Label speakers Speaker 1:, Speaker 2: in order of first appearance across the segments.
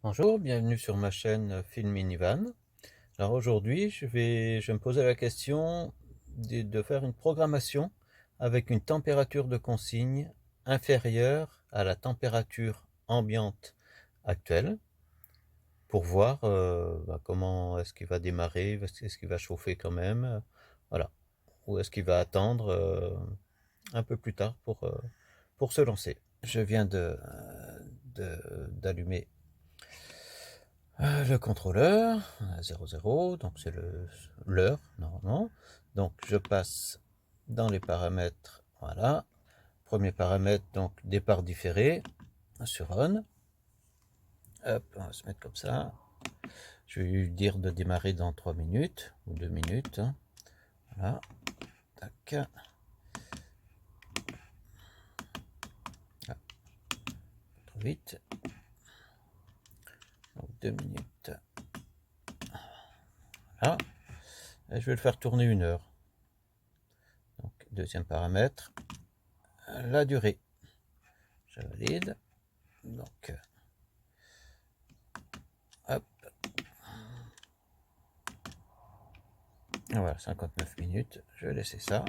Speaker 1: Bonjour, bienvenue sur ma chaîne Film Minivan. Alors aujourd'hui, je vais me poser la question de faire une programmation avec une température de consigne inférieure à la température ambiante actuelle pour voir comment est-ce qu'il va démarrer, est-ce qu'il va chauffer quand même, voilà, ou est-ce qu'il va attendre un peu plus tard pour se lancer. Je viens d'allumer le contrôleur, 00, donc c'est l'heure normalement. Donc je passe dans les paramètres, voilà. Premier paramètre, donc départ différé sur on. Hop, on va se mettre comme ça. Je vais lui dire de démarrer dans 3 minutes ou 2 minutes. Voilà. Tac. Ah, trop vite. Donc 2 minutes. Voilà. Et je vais le faire tourner 1 heure. Donc deuxième paramètre, la durée. Je valide. Donc hop. Voilà, 59 minutes. Je vais laisser ça.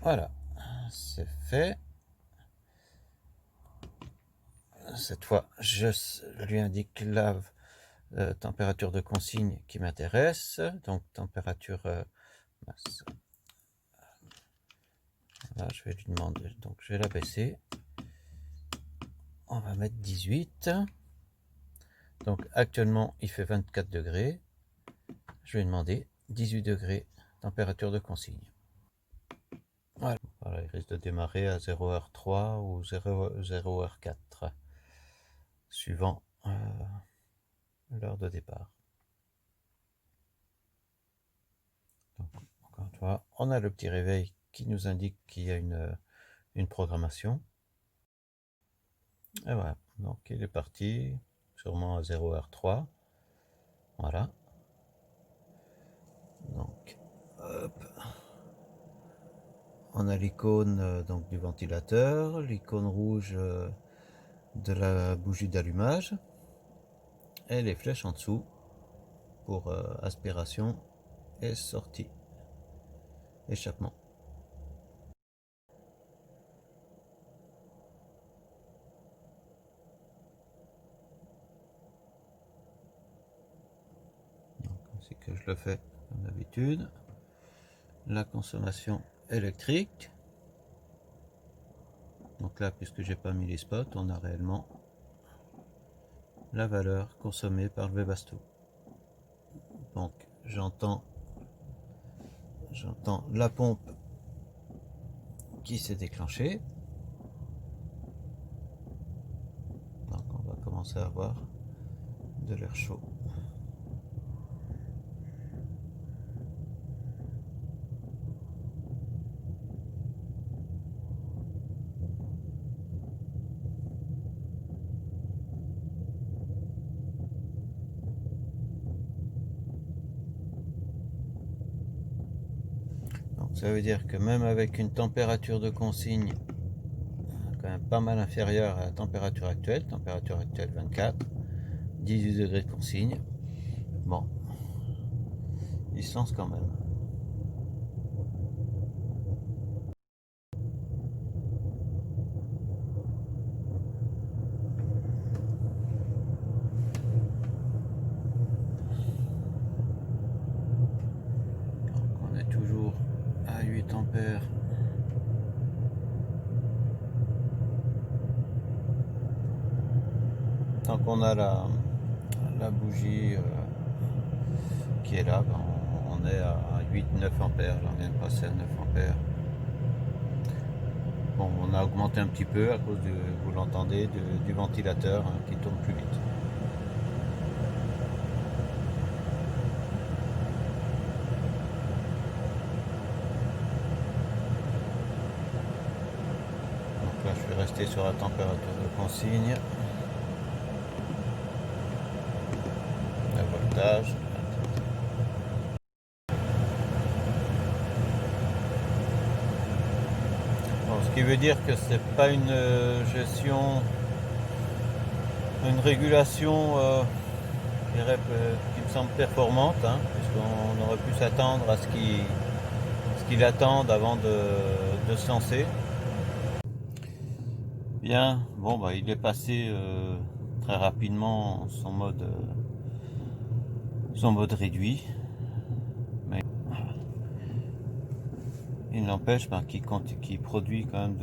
Speaker 1: Voilà, c'est fait. Cette fois, je lui indique la température de consigne qui m'intéresse. Donc, température basse. Là, je vais lui demander. Donc, je vais la baisser. On va mettre 18. Donc, actuellement, il fait 24 degrés. Je vais demander 18 degrés, température de consigne. Voilà, il risque de démarrer à 0h3 ou 0h4, suivant l'heure de départ. Donc, encore une fois, on a le petit réveil qui nous indique qu'il y a une programmation. Et voilà, donc il est parti, sûrement à 0h3. Voilà. Donc, hop. On a l'icône donc du ventilateur, l'icône rouge de la bougie d'allumage et les flèches en dessous pour aspiration et sortie, échappement. Donc, ainsi que je le fais comme d'habitude. La consommation électrique. Donc là, puisque j'ai pas mis les spots, on a réellement la valeur consommée par le Webasto. Donc j'entends la pompe qui s'est déclenchée. Donc on va commencer à avoir de l'air chaud. Donc ça veut dire que même avec une température de consigne quand même pas mal inférieure à la température actuelle 24, 18 degrés de consigne, bon, il se lance quand même. Donc on est toujours à 8 ampères. Tant qu'on a la bougie qui est là, ben on est à 8-9 ampères, là on vient de passer à 9 ampères. Bon, on a augmenté un petit peu à cause, vous l'entendez, du ventilateur qui tourne plus vite. Donc là je vais rester sur la température de consigne. Le voltage. Bon, ce qui veut dire que c'est pas une gestion une régulation je dirais, qui me semble performante, hein, puisqu'on aurait pu s'attendre à ce qu'il attende avant de se lancer. Bien, bon bah il est passé très rapidement son mode réduit, mais il n'empêche ben, qu'il produit quand même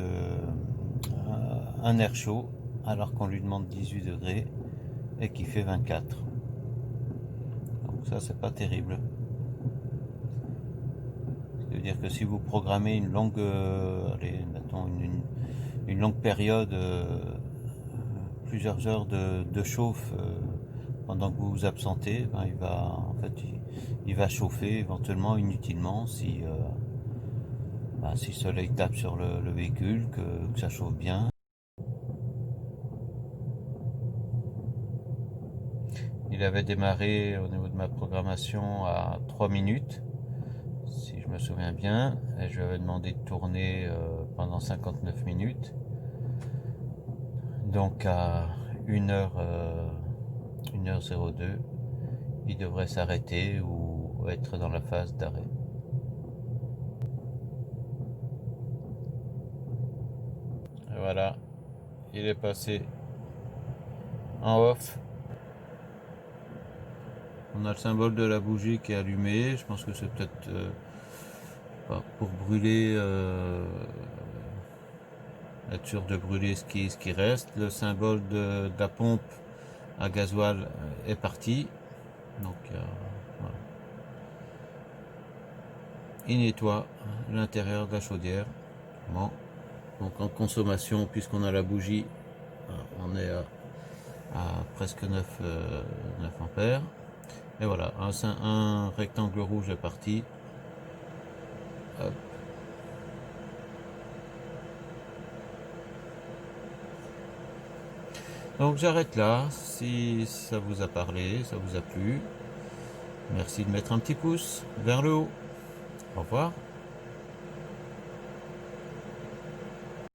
Speaker 1: un air chaud alors qu'on lui demande 18 degrés et qu'il fait 24. Donc ça c'est pas terrible. Ça veut dire que si vous programmez une longue, allez, mettons une longue période, plusieurs heures de chauffe pendant que vous vous absentez, ben il va chauffer éventuellement inutilement si le soleil tape sur le véhicule, que ça chauffe bien. Il avait démarré au niveau de ma programmation à 3 minutes, si je me souviens bien, et je lui avais demandé de tourner pendant 59 minutes. Donc à 1h02, il devrait s'arrêter ou être dans la phase d'arrêt. Et voilà, il est passé en off. On a le symbole de la bougie qui est allumé. Je pense que c'est peut-être pour brûler, être sûr de brûler ce qui reste. Le symbole de la pompe à gasoil est parti. Donc voilà. Il nettoie l'intérieur de la chaudière. Bon. Donc en consommation, puisqu'on a la bougie, on est à presque 9 ampères. Et voilà, un rectangle rouge est parti. Hop. Donc j'arrête là, si ça vous a parlé, ça vous a plu. Merci de mettre un petit pouce vers le haut. Au revoir.